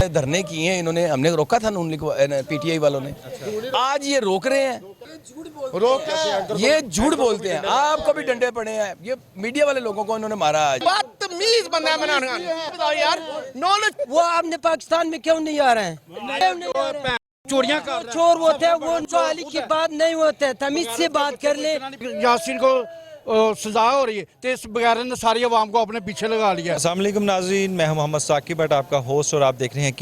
धरने किए हैं इन्होंने, हमने रोका था नून लीग पीटीआई वालों ने, आज ये रोक रहे हैं। ये झूठ बोलते हैं, आपको भी डंडे पड़े हैं। ये मीडिया वाले लोगों को इन्होंने मारा आज। बदतमीज बंदा है यार। वो आपने पाकिस्तान में क्यों नहीं आ रहे हैं? चोरियां कर चोर होते हैं, वो वाली की बात नहीं होते, तमीज से बात कर ले। यासीन को सजा हो रही है तो इस बगैर ने सारी आवाम को अपने पीछे लगा लिया। अस्सलाम वालेकुम नाज़रीन, मैं हूं मोहम्मद साकिब बट आपका होस्ट और आप देख रहे हैं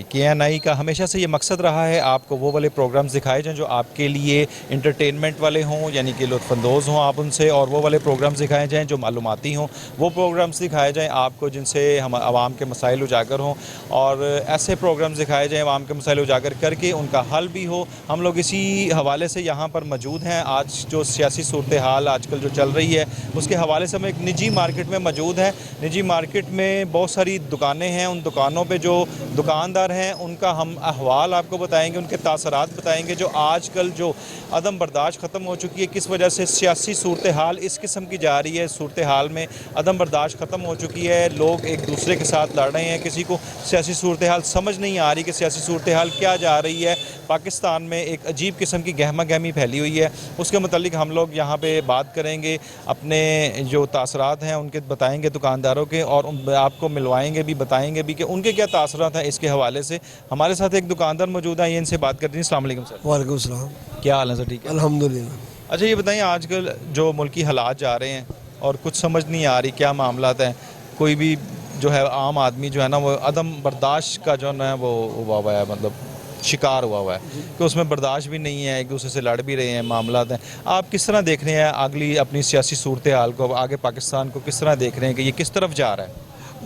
KNI का हमेशा से ये मकसद रहा है आपको वो वाले प्रोग्राम्स दिखाए जाएं जो आपके लिए इंटरटेनमेंट वाले हों, यानी कि लुत्फ़अंदोज़ हों आप उनसे, और वो वाले प्रोग्राम्स दिखाए जाएँ जो मालूमाती हों, वो प्रोग्राम्स दिखाए जाएँ आपको जिनसे हम आवाम के मसाइल उजागर हों, और ऐसे प्रोग्राम्स दिखाए जाएँ आवाम के मसाइल उजागर करके उनका हल भी हो। हम लोग इसी हवाले से यहाँ पर मौजूद हैं। आज जो सियासी सूरत हाल आजकल जो चल रही है उसके हवाले से हम एक निजी मार्केट में मौजूद हैं। निजी मार्केट में बहुत सारी दुकानें हैं, उन दुकानों पे जो दुकानदार हैं उनका हम अहवाल आपको बताएंगे, उनके तासरात बताएंगे जो आजकल जो अदम बर्दाश्त ख़त्म हो चुकी है, किस वजह से सियासी सूरत हाल इस किस्म की जा रही है। सूरत हाल में अदम बर्दाश्त ख़त्म हो चुकी है, लोग एक दूसरे के साथ लड़ रहे हैं, किसी को सियासी सूरत हाल समझ नहीं आ रही कि सियासी सूरत हाल क्या जा रही है। पाकिस्तान में एक अजीब किस्म की गहमा गहमी फैली हुई है, उसके मुतालिक हम लोग यहाँ पर बात करेंगे, अपने जो तासरात हैं उनके बताएंगे दुकानदारों के, और आपको मिलवाएंगे भी, बताएंगे भी कि उनके क्या तासरात हैं इसके हवाले से। हमारे साथ एक दुकानदार मौजूद हैं, ये इनसे बात करते हैं। अस्सलाम वालेकुम सर। वालेकुम सलाम। क्या हाल है सर? ठीक है अल्हम्दुलिल्लाह। अच्छा ये बताइए, आजकल जो मुल्की हालात जा रहे हैं और कुछ समझ नहीं आ रही क्या मामलात हैं, कोई भी जो है आम आदमी जो है ना वो अदम बर्दाश्त का जो है वो हुआ हुआ है, मतलब शिकार हुआ है कि उसमें बर्दाश्त भी नहीं है, एक दूसरे से लड़ भी रहे हैं, मामलात हैं। आप किस तरह देख रहे हैं अगली अपनी सियासी सूरत हाल को, आगे पाकिस्तान को किस तरह देख रहे हैं कि ये किस तरफ जा रहा है?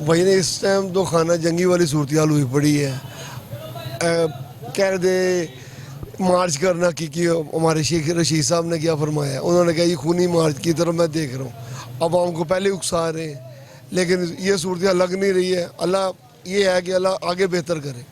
वही ने इस टाइम तो खाना जंगी वाली सूरत हाल हुई पड़ी है। कह रहे थे मार्च करना कि हमारे शेख रशीद साहब ने क्या फरमाया, उन्होंने कहा ये खूनी मार्च की तरफ मैं देख रहा हूँ। अवाम को पहले उकसा रहे हैं, लेकिन ये सूरत हाल लग नहीं रही है। अल्लाह ये है कि अल्लाह आगे बेहतर करे।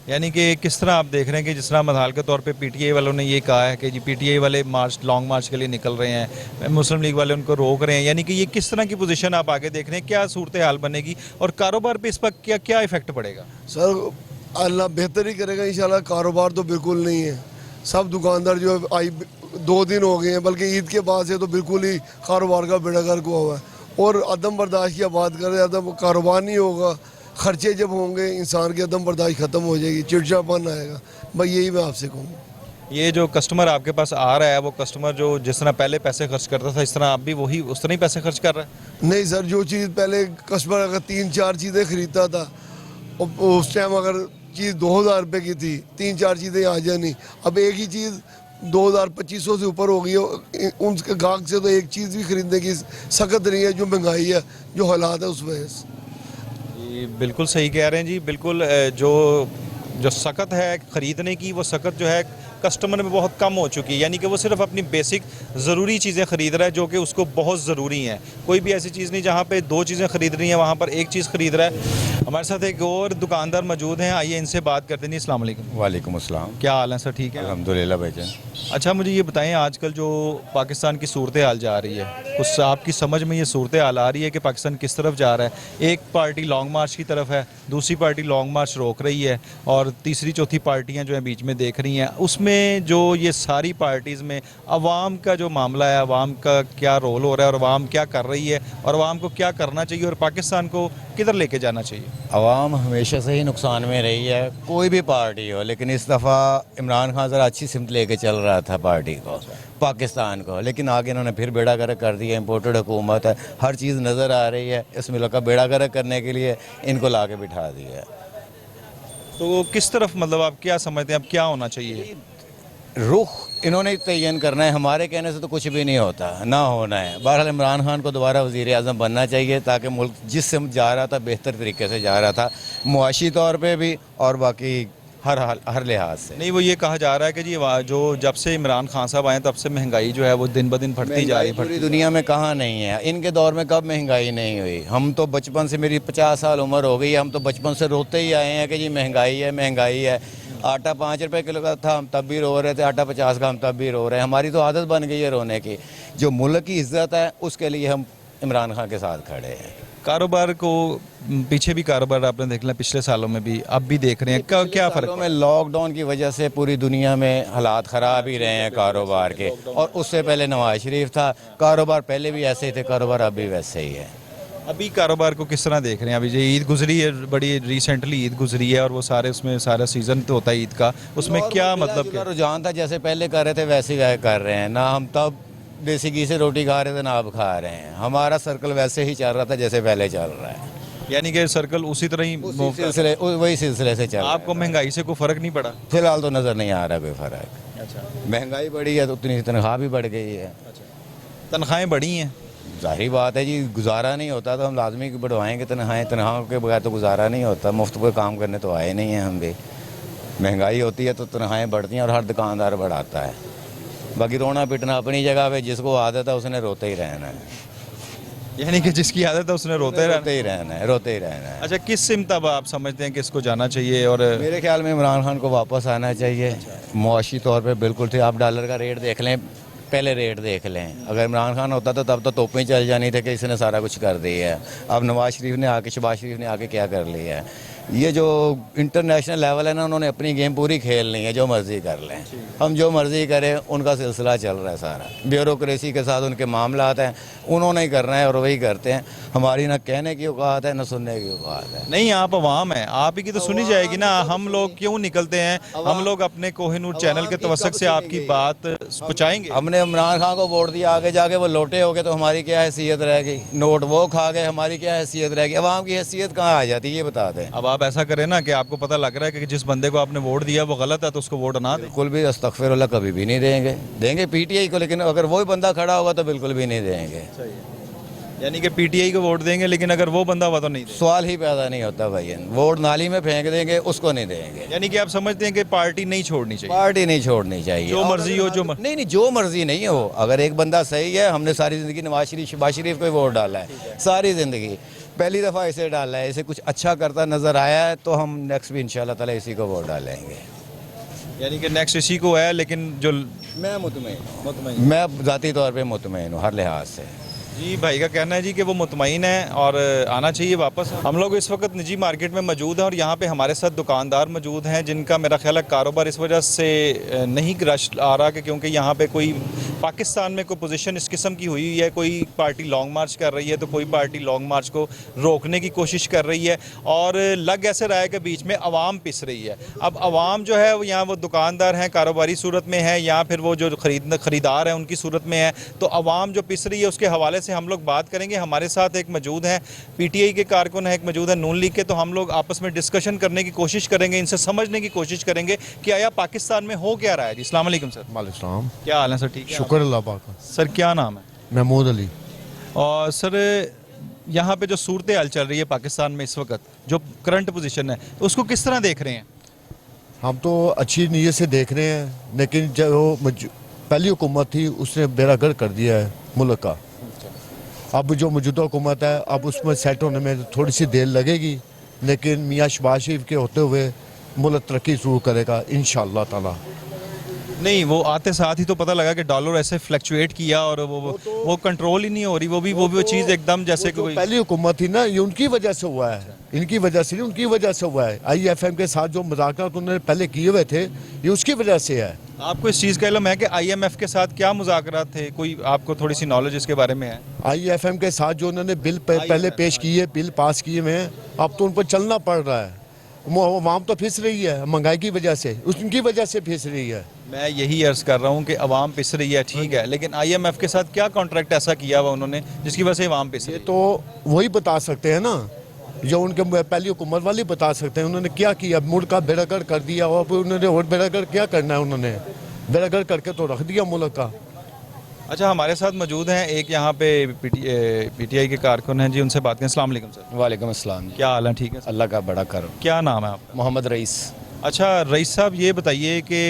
यानी कि किस तरह आप देख रहे हैं कि जिस तरह मसाल के तौर पे पीटीआई वालों ने ये कहा है कि जी पीटीआई वाले लॉन्ग मार्च के लिए निकल रहे हैं, मुस्लिम लीग वाले उनको रोक रहे हैं, यानी कि ये किस तरह की पोजीशन आप आगे देख रहे हैं, क्या सूरत हाल बनेगी और कारोबार पे इस पर क्या क्या इफेक्ट पड़ेगा? सर अल्लाह बेहतर ही करेगा इंशाल्लाह। कारोबार तो बिल्कुल नहीं है, सब दुकानदार जो आई 2 दिन हो गए हैं, बल्कि ईद के बाद से तो बिल्कुल ही कारोबार का बेड़ा गर्क हुआ है। और अदम बर्दाश्त की बात करें, अदम कारोबार नहीं होगा, खर्चे जब होंगे इंसान की अदम बर्दाश्त ख़त्म हो जाएगी, चिड़चिड़ापन आएगा। भाई यही मैं आपसे कहूँ। ये जो कस्टमर आपके पास आ रहा है वो कस्टमर जो जिस तरह पहले पैसे खर्च करता था, इस तरह आप भी वही उस तरह ही पैसे खर्च कर रहे हैं? नहीं सर, जो चीज़ पहले कस्टमर अगर 3-4 चीज़ें ख़रीदता था, उस टाइम अगर चीज़ 2000 रुपये की थी, 3-4 चीज़ें आ जानी, अब एक ही चीज़ 2200-2500 से ऊपर हो गई है। उनके गाहक से तो एक चीज़ भी खरीदने की सख्त नहीं है, जो महंगाई है, जो हालात है उस वजह से। बिल्कुल सही कह रहे हैं जी, बिल्कुल जो सख्त है ख़रीदने की, वो सख्त जो है कस्टमर में बहुत कम हो चुकी है, यानी कि वो सिर्फ अपनी बेसिक ज़रूरी चीज़ें ख़रीद रहा है जो कि उसको बहुत ज़रूरी हैं। कोई भी ऐसी चीज़ नहीं जहाँ पे 2 चीज़ें ख़रीद रही हैं वहाँ पर एक चीज़ ख़रीद रहा है। हमारे साथ एक और दुकानदार मौजूद हैं, आइए इनसे बात करते हैं। अस्सलाम वालेकुम। वालेकुम अस्सलाम। क्या हाल है सर? ठीक है अल्हम्दुलिल्लाह भाईजान। अच्छा मुझे ये बताएं, आजकल जो पाकिस्तान की सूरत हाल जा रही है, उस आपकी समझ में ये सूरत हाल आ रही है कि पाकिस्तान किस तरफ जा रहा है? एक पार्टी लॉन्ग मार्च की तरफ है, दूसरी पार्टी लॉन्ग मार्च रोक रही है, और तीसरी चौथी पार्टियां जो है बीच में देख रही हैं। उसमें जो ये सारी पार्टीज़ में अवाम का जो मामला है, अवाम का क्या रोल हो रहा है और अवाम क्या कर रही है और अवाम को क्या करना चाहिए और पाकिस्तान को किधर लेके जाना चाहिए? अवाम हमेशा से ही नुकसान में रही है, कोई भी पार्टी हो, लेकिन इस दफ़ा इमरान खान ज़रा अच्छी सिमत लेके चल रहा था पार्टी को, पाकिस्तान को, लेकिन आगे इन्होंने फिर बेड़ा गर्क कर दिया। इम्पोर्टेड हुकूमत है, हर चीज़ नज़र आ रही है, इस मुल्क का बेड़ा गर्क करने के लिए इनको ला के बिठा दिया। तो किस तरफ, मतलब आप क्या समझते हैं अब क्या होना चाहिए? रुख इन्होंने तयन करना है, हमारे कहने से तो कुछ भी नहीं होता, ना होना है। बहरहाल इमरान खान को दोबारा वज़ीर आज़म बनना चाहिए ताकि मुल्क जिस से जा रहा था बेहतर तरीके से जा रहा था, मुआशी तौर पे भी और बाकी हर लिहाज से। नहीं, वो ये कहा जा रहा है कि जी जो जब से इमरान खान साहब आए तब से महंगाई जो है वो दिन ब दिन बढ़ती जा रही है। पूरी दुनिया में कहाँ नहीं है, इनके दौर में कब महंगाई नहीं हुई? हम तो बचपन से, मेरी 50 साल उम्र हो गई है, हम तो बचपन से रोते ही आए हैं कि जी महंगाई है, महंगाई है। आटा 5 रुपए किलो का था, हम तब भी रो रहे थे, आटा 50 का हम तब भी रो रहे हैं। हमारी तो आदत बन गई है रोने की। जो मुल्क की इज़्ज़त है उसके लिए हम इमरान खान के साथ खड़े हैं। कारोबार को पीछे भी कारोबार आपने देख लिया पिछले सालों में भी, अब भी देख रहे हैं, क्या सालों फ़र्क? में लॉकडाउन की वजह से पूरी दुनिया में हालात ख़राब ही रहे हैं कारोबार के, और उससे पहले नवाज शरीफ था, कारोबार पहले भी ऐसे ही थे, कारोबार अब भी वैसे ही है। अभी कारोबार को किस तरह देख रहे हैं? अभी जो ईद गुजरी है, बड़ी रिसेंटली ईद गुजरी है, और वो सारे उसमें सारा सीज़न तो होता है ईद का, उसमें क्या मतलब क्या? रुझान था, जैसे पहले कर रहे थे वैसे ही कर रहे हैं ना। हम तब देसी घी से रोटी खा रहे थे ना अब खा रहे हैं। हमारा सर्कल वैसे ही चल रहा था जैसे पहले चल रहा है, यानी कि सर्कल उसी तरह ही वही सिलसिले से चल रहा है। आपको महंगाई से कोई फ़र्क नहीं पड़ा? फिलहाल तो नज़र नहीं आ रहा कोई फ़र्क। अच्छा, महंगाई बढ़ी है तो उतनी तनख्वाह भी बढ़ गई है। तनख्वाहें बढ़ी हैं? जाहिर बात है जी, गुजारा नहीं होता तो हम लाजमी बढ़वाएंगे तनख्वाहें। तनख्वाहों के बगैर तो गुजारा नहीं होता, मुफ्त पे काम करने तो आए नहीं हैं हम भी। महंगाई होती है तो तनख्वाहें बढ़ती हैं और हर दुकानदार बढ़ाता है। बाकी रोना पिटना अपनी जगह पे, जिसको आदत है उसने रोते ही रहना है। यानी कि जिसकी आदत है उसने रोते रोते ही रहना है, रोते ही रहना है। अच्छा, किस सिमत अब आप समझते हैं कि इसको जाना चाहिए? और मेरे ख्याल में इमरान खान को वापस आना चाहिए। मुआशी तौर पे बिल्कुल थे। आप डॉलर का रेट देख लें, पहले रेट देख लें। अगर इमरान खान होता तो तब तो तोपें चल जानी थे कि इसने सारा कुछ कर दिया है। अब नवाज शरीफ ने आके, शहबाज शरीफ ने आके क्या कर लिया है? ये जो इंटरनेशनल लेवल है ना, उन्होंने अपनी गेम पूरी खेलनी है, जो मर्जी कर लें। हम जो मर्जी करें, उनका सिलसिला चल रहा है सारा। ब्यूरोक्रेसी के साथ उनके मामलात हैं, उन्होंने ही करना है और वही करते हैं। हमारी ना कहने की औकात है ना सुनने की औकात है। नहीं, आप अवाम हैं, आप ही की तो सुनी जाएगी ना। हम लोग क्यों निकलते हैं? हम लोग अपने कोहिनूर चैनल के तवस्सुक से आपकी बात पहुँचाएंगे। हमने इमरान खान को वोट दिया, आगे जाके वो लोटे हो गए तो हमारी क्या हैसियत रहेगी? नोट वो खा गए, हमारी क्या हैसियत रहेगी? अवाम की हैसियत कहाँ आ जाती है ये बता दें। अब आप ऐसा करें ना कि आपको पता लग रहा है कि जिस बंदे को आपने वोट दिया वो गलत है, तो उसको वोट ना दें। बिल्कुल भी अस्तगफिरुल्लाह कभी भी नहीं देंगे। देंगे पीटीआई को, लेकिन अगर वही बंदा खड़ा होगा तो बिल्कुल भी नहीं देंगे। यानी कि पीटीआई को वोट देंगे, लेकिन अगर वो बंदा हुआ तो नहीं देंगे। सवाल ही पैदा नहीं होता भाई। वोट नाली में फेंक देंगे, उसको नहीं देंगे। यानी कि आप समझते हैं कि पार्टी नहीं छोड़नी चाहिए? पार्टी नहीं छोड़नी चाहिए। जो मर्जी हो, जो नहीं, जो मर्जी नहीं हो। अगर एक बंदा सही है, हमने सारी ज़िंदगी नवाज शरीफ, शहबाज शरीफ को ही वोट डाला है सारी ज़िंदगी। पहली दफ़ा इसे डाला है, इसे कुछ अच्छा करता नज़र आया है तो हम नेक्स्ट भी इंशाल्लाह ताला इसी को वोट डालेंगे। यानी कि नेक्स्ट इसी को है, लेकिन जो मैं मुतमईन, मैं ज़ाती तौर पे मुतमईन हूँ हर लिहाज से। जी भाई का कहना है जी कि वो मुतमईन है और आना चाहिए वापस। हम लोग इस वक्त निजी मार्केट में मौजूद हैं और यहाँ पे हमारे साथ दुकानदार मौजूद हैं जिनका मेरा ख्याल है कारोबार इस वजह से नहीं रश आ रहा कि क्योंकि यहाँ पे कोई पाकिस्तान में कोई पोजीशन इस किस्म की हुई है। कोई पार्टी लॉन्ग मार्च कर रही है तो कोई पार्टी लॉन्ग मार्च को रोकने की कोशिश कर रही है, और लग ऐसे रहा है कि बीच में अवाम पिस रही है। अब अवाम जो है वो यहाँ वो दुकानदार हैं, कारोबारी सूरत में है, या फिर वो जो ख़रीदार हैं उनकी सूरत में है। तो अवाम जो पिस रही है उसके हवाले से हम लोग बात करेंगे। हमारे साथ एक मौजूद हैं पीटीआई के कारकुन है, एक मौजूद है नून लीग के। तो हम लोग आपस में डिस्कशन करने की कोशिश करेंगे, इनसे समझने की कोशिश करेंगे कि आया पाकिस्तान में हो क्या रहा है। जी अस्सलाम वालेकुम सर। वालेकुम, क्या हाल है सर? ठीक है, शुक्र अल्लाह पाक का। सर क्या नाम है? महमूद अली। और सर यहाँ पे जो सूरत हाल चल रही है पाकिस्तान में इस वक्त, जो करंट पोजीशन है, उसको किस तरह देख रहे हैं? हम तो अच्छी नीयत से देख रहे हैं, लेकिन जो पहली हुकूमत थी उसने बेड़ागर्क कर दिया है मुल्क का। अब जो मौजूदा हुकूमत है, अब उसमें सेट होने में थोड़ी सी देर लगेगी, लेकिन मियाँ शहबाज शरीफ के होते हुए मुल्क तरक्की शुरू करेगा इंशाअल्लाह ताला। नहीं, वो आते साथ ही तो पता लगा कि डॉलर ऐसे फ्लक्चुएट किया और वो कंट्रोल ही नहीं हो रही। वो चीज़ एकदम जैसे कोई पहली हुकूमत थी ना, ये उनकी वजह से हुआ है, इनकी वजह से नहीं, उनकी वजह से हुआ है। IMF के साथ जो मुज़ाकरात उन्होंने पहले किए हुए थे, ये उसकी वजह से है। आपको इस चीज़ का इल्म है कि IMF के साथ क्या मुज़ाकरात थे? कोई आपको थोड़ी सी नॉलेज इसके बारे में है? IMF के साथ जो उन्होंने बिल पहले पेश किए, बिल पास किए हुए हैं, अब तो उन पर चलना पड़ रहा है। अवाम तो फिस रही है महंगाई की वजह से, उनकी वजह से फिस रही है। मैं यही अर्ज़ कर रहा हूँ कि अवाम पिस रही है, ठीक है, लेकिन IMF के साथ क्या कॉन्ट्रैक्ट ऐसा किया हुआ उन्होंने जिसकी वजह से अवाम पिस रही है? तो वही बता सकते हैं ना, जो उनके पहली हुकूमत वाले बता सकते हैं उन्होंने क्या किया। मुल्क का बेड़ागर्क कर दिया, और उन्होंने और बेड़ागर्क क्या करना है? उन्होंने बेड़ागर्क करके तो रख दिया मुल्क का। अच्छा, हमारे साथ मौजूद हैं एक यहाँ पे PTI के कारकुन हैं जी, उनसे बात करें। अस्सलाम वालेकुम सर। वालेकुम अस्सलाम। क्या हाल है? ठीक है, अल्लाह का बड़ा करम। क्या नाम है आपका? मोहम्मद रईस। अच्छा रईस साहब, ये बताइए कि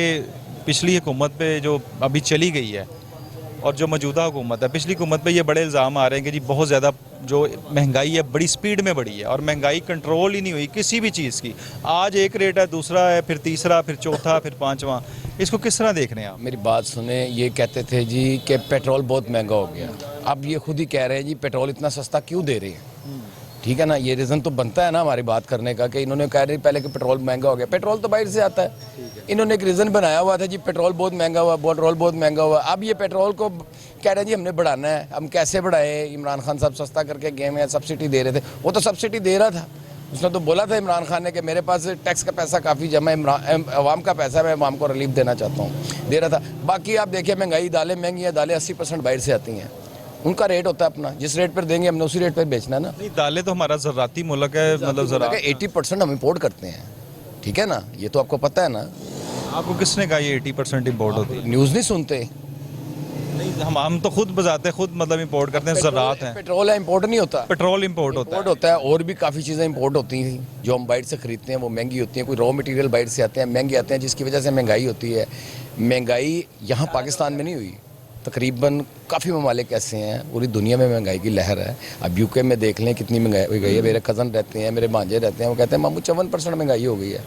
पिछली हुकूमत पे जो अभी चली गई है और जो मौजूदा हुकूमत है, पिछली हुकूमत पे ये बड़े इल्ज़ाम आ रहे हैं कि जी बहुत ज़्यादा जो महंगाई है बड़ी स्पीड में बढ़ी है और महंगाई कंट्रोल ही नहीं हुई किसी भी चीज़ की। आज एक रेट है, दूसरा है, फिर तीसरा, फिर चौथा, फिर पाँचवा। इसको किस तरह देख रहे हैं आप? मेरी बात सुने, ये कहते थे जी कि पेट्रोल बहुत महंगा हो गया, अब ये खुद ही कह रहे हैं जी पेट्रोल इतना सस्ता क्यों दे रहे हैं। ठीक है ना, ये रीज़न तो बनता है ना हमारी बात करने का कि इन्होंने कह रहे पहले कि पेट्रोल महंगा हो गया, पेट्रोल तो बाहर से आता है। इन्होंने एक रीज़न बनाया हुआ था जी पेट्रोल बहुत महंगा हुआ, पेट्रोल बहुत महंगा हुआ। अब ये पेट्रोल को कह रहे हैं जी हमने बढ़ाना है, हम कैसे बढ़ाए? इमरान खान साहब सस्ता करके गए हैं, सब्सिडी दे रहे थे, वो तो सब्सिडी दे रहा था, उसने तो बोला था इमरान खान ने कि मेरे पास टैक्स का पैसा काफ़ी जमा है, अवाम का पैसा, मैं अवाम को रिलीफ देना चाहता हूँ, दे रहा था। बाकी आप देखिए महंगाई, दालें महंगी हैं, दालें 80% बाहर से आती हैं, उनका रेट होता है अपना, जिस रेट पर देंगे हमने उसी रेट पर बेचना है ना। नहीं, दालें तो हमारा ज़राती मुल्क है, मतलब ज़रा 80% हम इम्पोर्ट करते हैं, ठीक है ना, ये तो आपको पता है ना। आपको किसने कहा ये 80% इम्पोर्ट होती है? न्यूज़ नहीं सुनते? नहीं, हम तो खुद बजाते खुद मतलब इम्पोर्ट करते हैं, ज़रात हैं, पेट्रोल है, इम्पोर्ट नहीं होता, पेट्रोल इम्पोर्ट होता है। इम्पोर्ट होता है, और भी काफ़ी चीज़ें इम्पोर्ट होती हैं जो हम बाहर से खरीदते हैं, वो महंगी होती हैं। कोई रॉ मटेरियल बाहर से आते हैं, महंगे आते हैं, जिसकी वजह से महंगाई होती है। महंगाई यहाँ पाकिस्तान में नहीं हुई, तकरीबन काफ़ी ममालिक ऐसे हैं, पूरी दुनिया में महंगाई की लहर है। अब यूके में देख लें कितनी महंगाई हो गई है। मेरे कज़न रहते हैं, मेरे भांजे रहते हैं, वो कहते हैं मामू 54% महंगाई हो गई है।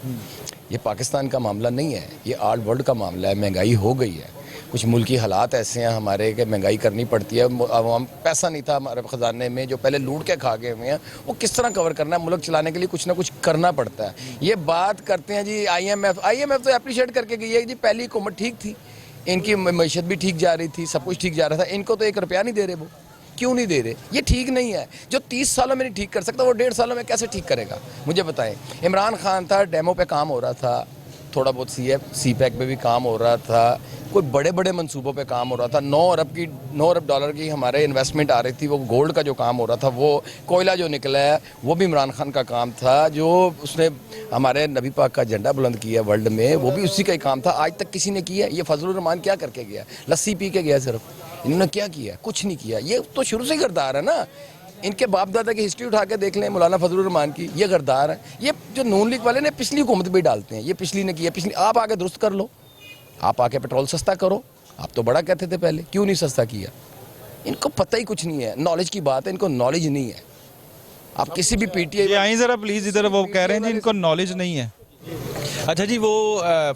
ये पाकिस्तान का मामला नहीं है, ये ऑल वर्ल्ड का मामला है। महंगाई हो गई है, कुछ मुल्की हालात ऐसे हैं हमारे कि महंगाई करनी पड़ती है। अब हम पैसा नहीं था हमारे ख़जाने में, जो पहले लूट के खा गए हुए हैं, वो किस तरह कवर करना है? मुल्क चलाने के लिए कुछ ना कुछ करना पड़ता है। ये बात करते हैं जी IMF तो अप्रिशिएट करके गई है जी, पहली हुकूमत ठीक थी, इनकी मैशत भी ठीक जा रही थी, सब कुछ ठीक जा रहा था, इनको तो 1 रुपया नहीं दे रहे। वो क्यों नहीं दे रहे? ये ठीक नहीं है। जो 30 सालों में नहीं ठीक कर सकता, वो 1.5 सालों में कैसे ठीक करेगा? मुझे बताएं। इमरान खान था, डेमो पे काम हो रहा था, थोड़ा बहुत CPEC पे भी काम हो रहा था, कोई बड़े बड़े मंसूबों पे काम हो रहा था। 9 अरब डॉलर की हमारे इन्वेस्टमेंट आ रही थी। वो गोल्ड का जो काम हो रहा था, वो कोयला जो निकला है, वो भी इमरान खान का काम था। जो उसने हमारे नबी पाक का झंडा बुलंद किया वर्ल्ड में, वो भी उसी का ही काम था। आज तक किसी ने किया? ये फजलुर रहमान क्या करके गया? लस्सी पी के गया सिर्फ। इन्होंने क्या किया? कुछ नहीं किया। ये तो शुरू से गद्दार है ना। इनके बाप दादा की हिस्ट्री उठा के देख लें, मौलाना फजलुर रहमान की, ये गद्दार है। ये जो नून लीग वाले ने पिछली हुकूमत भी डालते हैं, ये पिछली ने किया, पिछली आप आके दुरुस्त कर लो, आप आके पेट्रोल सस्ता करो। आप तो बड़ा कहते थे पहले, क्यों नहीं सस्ता किया? इनको पता ही कुछ नहीं है, नॉलेज की बात है, इनको नॉलेज नहीं है। आप किसी भी PTI आई ज़रा प्लीज़ इधर, वो कह रहे हैं जी इनको नॉलेज नहीं है। अच्छा जी, वो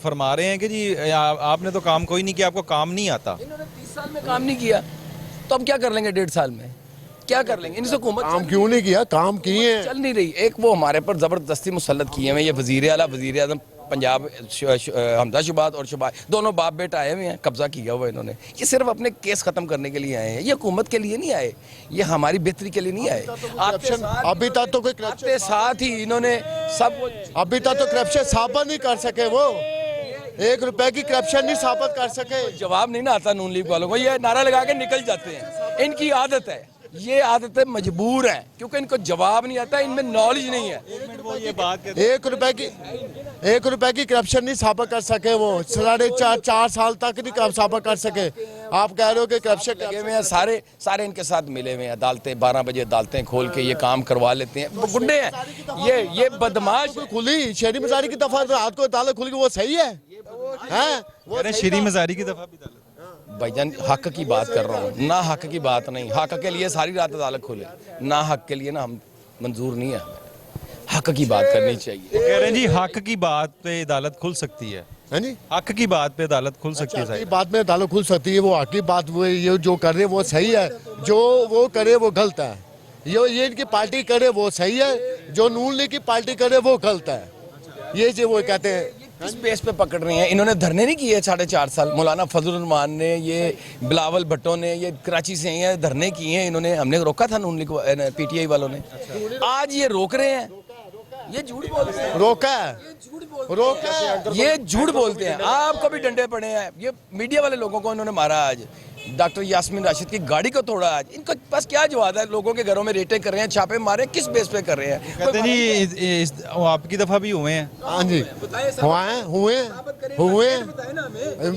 फरमा रहे हैं कि जी आपने तो काम कोई नहीं किया, आपको काम नहीं आता। इन्होंने 30 साल में काम नहीं किया, तो हम क्या कर लेंगे 1.5 साल में? क्या कर लेंगे? इनसे हुकूमत काम क्यों नहीं किया? काम किए हैं, चल नहीं रही। एक वो हमारे पर ज़बरदस्ती मुसल्लत किए हुए, ये वज़ीर आला वज़ीर आज़म पंजाब हमजा शुबात और शुबात, दोनों बाप बेटा आए हुए हैं, कब्जा किया हुआ इन्होंने। ये सिर्फ अपने केस ख़त्म करने के लिए आए हैं, ये हुकूमत के लिए नहीं आए, ये हमारी बेहतरी के लिए नहीं आए। अभी तक तो कोई आते साथ ही इन्होंने सब अभी तक तो करप्शन साबित नहीं कर सके। वो 1 रुपए की करप्शन नहीं साबित कर सके। जवाब नहीं ना आता नून लीग वालों को, ये नारा लगा के निकल जाते हैं। इनकी आदत है, ये आदतें मजबूर हैं, क्योंकि इनको जवाब नहीं आता, इनमें नॉलेज नहीं है। ये बात 1 रुपए की करप्शन नहीं साबित कर सके। वो 4.5 साल तक नहीं साबित कर सके। आप कह रहे हो कि करप्शन लगे हुए हैं, सारे इनके साथ मिले हुए हैं। अदालतें 12 बजे अदालतें खोल के ये काम करवा लेते हैं। वो गुंडे हैं, ये बदमाश। खुली शेरी मजारी की दफा रात को अदालत खुली, वो सही है? वो शेरी मजारी की दफा भी भाईजान हक की बात कर रहा हूँ, ना हक की बात नहीं। हक के लिए सारी रात अदालत खोले, ना हक के लिए ना हम मंजूर नहीं है। हक की बात करनी चाहिए। कह रहे हैं जी हक की बात पे अदालत खुल सकती है। जी, हक की बात पे अदालत खुल सकती है। बात में अदालत खुल सकती है। वो हक की बात, वो ये जो कर रहे वो सही है, जो वो करे वो गलत है। ये इनकी पार्टी करे वो सही है, जो नून लीग की पार्टी करे वो गलत है। ये जो वो कहते हैं किस बेस पे पकड़ रहे हैं? इन्होंने धरने नहीं किए 4.5 साल। मौलाना फजलुर रहमान ने, ये बिलावल भट्टो ने, ये कराची से ये धरने किए हैं इन्होंने। हमने रोका था नून लीग PTI वालों ने। आज ये रोक रहे हैं, ये झूठ बोलते हैं। रोका ये झूठ बोलते हैं। आपको भी डंडे पड़े हैं। ये मीडिया वाले लोगों को इन्होंने मारा आज, डॉक्टर यास्मीन राशिद की गाड़ी को तोड़ा आज। इनको पास क्या जवाब है? लोगों के घरों में रेटें कर रहे हैं, छापे मारे, किस बेस पे कर रहे हैं? कहते हैं जी वो आपकी दफा भी हुए हैं। हाँ जी, हुए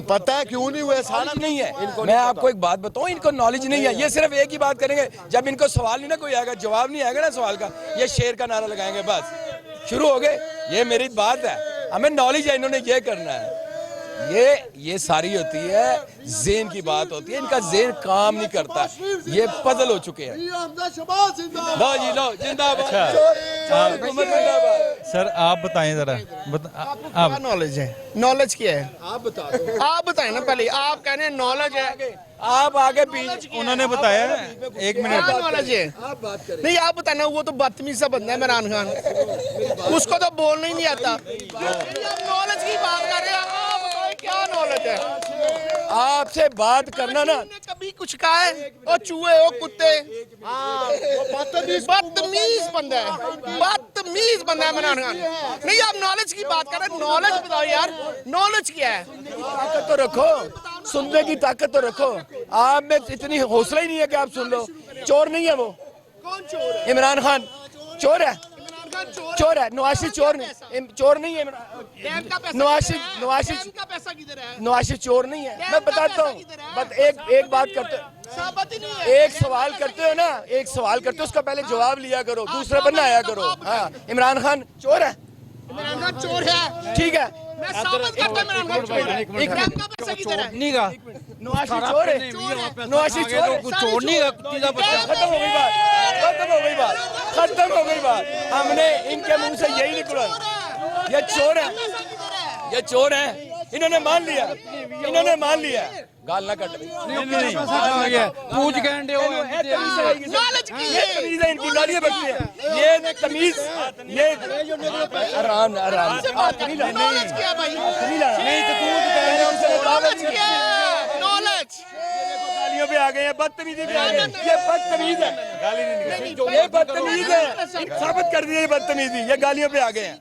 पता है क्यों नहीं हुए? सारा नहीं है। मैं आपको एक बात बताऊं, इनको नॉलेज नहीं है। ये सिर्फ एक ही बात करेंगे, जब इनको सवाल नहीं ना कोई आएगा, जवाब नहीं आएगा ना सवाल का, ये शेर का नारा लगाएंगे, बस शुरू हो गए। ये मेरी बात है, हमें नॉलेज है, इन्होंने ये करना है। ये सारी होती है ज़ेन की बात होती है। इनका ज़ेन काम नहीं करता, ये पजल हो चुके हैं। लो जी लो, जिंदाबाद। सर आप बताएं ज़रा क्या नॉलेज है? नॉलेज क्या है? आप बताएं ना पहले। आप कह रहे हैं नॉलेज है, आप आगे पीछे उन्होंने बताया है, एक क्या मिनट। नॉलेज है? नहीं आप बताना। वो तो बदतमीज सा बंदा है इमरान खान, उसको तो बोलना ही नहीं आता। नॉलेज की बात कर रहे हैं, आप बताओ क्या नॉलेज है? आपसे बात करना ना, तुमने कभी कुछ कहा है? ओ चूहे ओ कुत्ते, बदतमीज बंदा है, बदतमीज बंदा है इमरान खान। नहीं आप नॉलेज की बात कर रहे हैं, नॉलेज बताओ यार, नॉलेज क्या है? ताकत तो रखो, सुनने की ताकत तो रखो। आप में इतनी हौसला ही नहीं है कि आप सुन लो। चोर नहीं है वो, कौन चोर है? इमरान खान चोर है, इमरान खान चोर है। नवाज शरीफ चोर नहीं, चोर नहीं है। डैम का पैसा नवाज किधर है? शरीफ, नवाज डैम शरीफ, का पैसा किधर है? नवाज शरीफ चोर नहीं है। मैं बताता हूँ, बस एक बात करते, साबित ही नहीं है। एक सवाल करते हो ना, एक सवाल करते हो, उसका पहले जवाब लिया करो, दूसरा बनना आया करो। हाँ, इमरान खान चोर है, इमरान खान चोर है, ठीक है। मैं साबित करता इमरान खान चोर है। डैम का पैसा किधर है? नहीं का नवाज शरीफ चोर है, नवाज शरीफ चोर है। कुछ छोड़ नहीं का तीसरा बच्चा। खत्म हो गई बात, खत्म हो गई बात, खत्म हो गई बात। हमने इनके मुंह से यही निकला, ये चोर है, ये चोर है। इन्होंने मान लिया, इन्होंने मान लिया। गाल ना कट। पूछ कहने हो नॉलेज की ये तमीज है इनकी, गालियां बकती है। ये तमीज, ये आराम आराम से बात नहीं लानी, नॉलेज क्या भाई? नहीं लाना। नहीं तो तू नॉलेज क्या है? नॉलेज गालियों पे आ गए हैं, बदतमीजी पे आ गए। ये बदतमीज है, गाली नहीं निकली। ये बदतमीज है, साबित कर दिया ये बदतमीजी। ये गालियों पे आ गए हैं,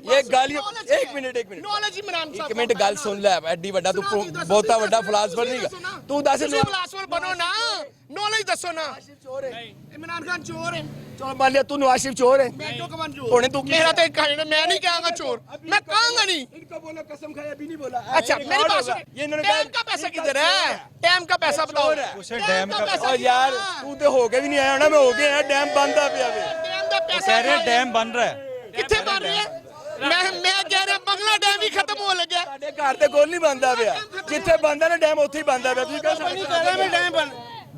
ये गालियों। एक मिनट नॉलेज इमरान साहब एक मिनट गल सुन ले। एडी वड्डा तू बहुता वड्डा फिलासफर नहीं गा। तू दस ਤੁਸੀਂ ਫਿਲਾਸਫਰ ਬਣੋ ਨਾ, ਨੌਲੇਜ ਦੱਸੋ ਨਾ। इमरान खान चोर है। चल मान लिया तू नवाज शरीफ चोर है, मैं क्यों कमान चोर? होने तू मेरा तो एक कहना, मैं नहीं कहूंगा चोर, मैं कहूंगा नहीं। इनको बोलो कसम खाया भी नहीं बोला। अच्छा मेरी बात सुनो, ये इन्होंने डैम का पैसा किधर है? डैम का पैसा बताओ। उसे डैम का पैसा और यार तू तो होके भी नहीं आया ना, मैं हो गया डैम बंद आ पिया वे। डैम का पैसा कह रहे हैं डैम बन रहा है। कितने बन रही है? मैं कह रहा बंगला डैम ही खत्म हो लगा। ਸਾਡੇ ਘਰ ਦੇ ਕੋਲ ਨਹੀਂ ਬੰਦਾ ਪਿਆ, ਜਿੱਥੇ ਬੰਦਾ ਨਾ ਡੈਮ ਉੱਥੇ ਹੀ ਬੰਦਾ ਪਿਆ। ਤੁਸੀਂ ਕਹਿੰਦੇ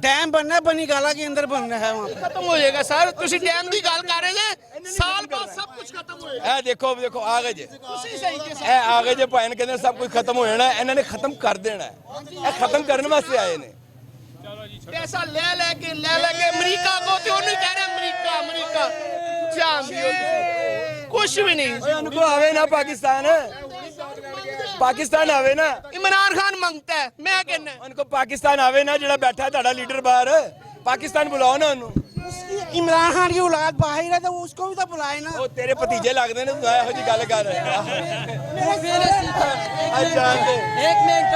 डैम बनना है, बनी गाला के अंदर बनना है वहाँ पे। खत्म हो जाएगा सर। तुसी डैम की गल कर रहे थे, साल बाद सब कुछ खत्म होएगा। ਇਹ ਦੇਖੋ ਦੇਖੋ ਆ ਗਏ ਜੇ, तुसी सही के साथ ਇਹ ਆ ਗਏ ਜੇ ਭੈਣ ਕਹਿੰਦੇ ਸਭ ਕੁਝ ਖਤਮ ਹੋ ਜਾਣਾ। ਇਹਨਾਂ ਨੇ ਖਤਮ ਕਰ ਦੇਣਾ ਹੈ, ਇਹ ਖਤਮ ਕਰਨ ਵਾਸਤੇ ਆਏ ਨੇ। पैसा ले के अमेरिका को तो नहीं कह रहे अमेरिका अमेरिका जान दियो कुछ भी नहीं। उनको आवे ना पाकिस्तान, पाकिस्तान आवे ना। इमरान खान मांगता है, मैं कहना उनको पाकिस्तान आवे ना, ਜਿਹੜਾ बैठा ਤੁਹਾਡਾ लीडर बाहर, पाकिस्तान बुलाओ ना ਉਹਨੂੰ। इमरान खान की औलाद बाहर है तो उसको भी तो बुलाए ना। ਉਹ ਤੇਰੇ ਭਤੀਜੇ ਲੱਗਦੇ ਨੇ, ਤੂੰ ਇਹੋ ਜੀ ਗੱਲ कर एक मिनट,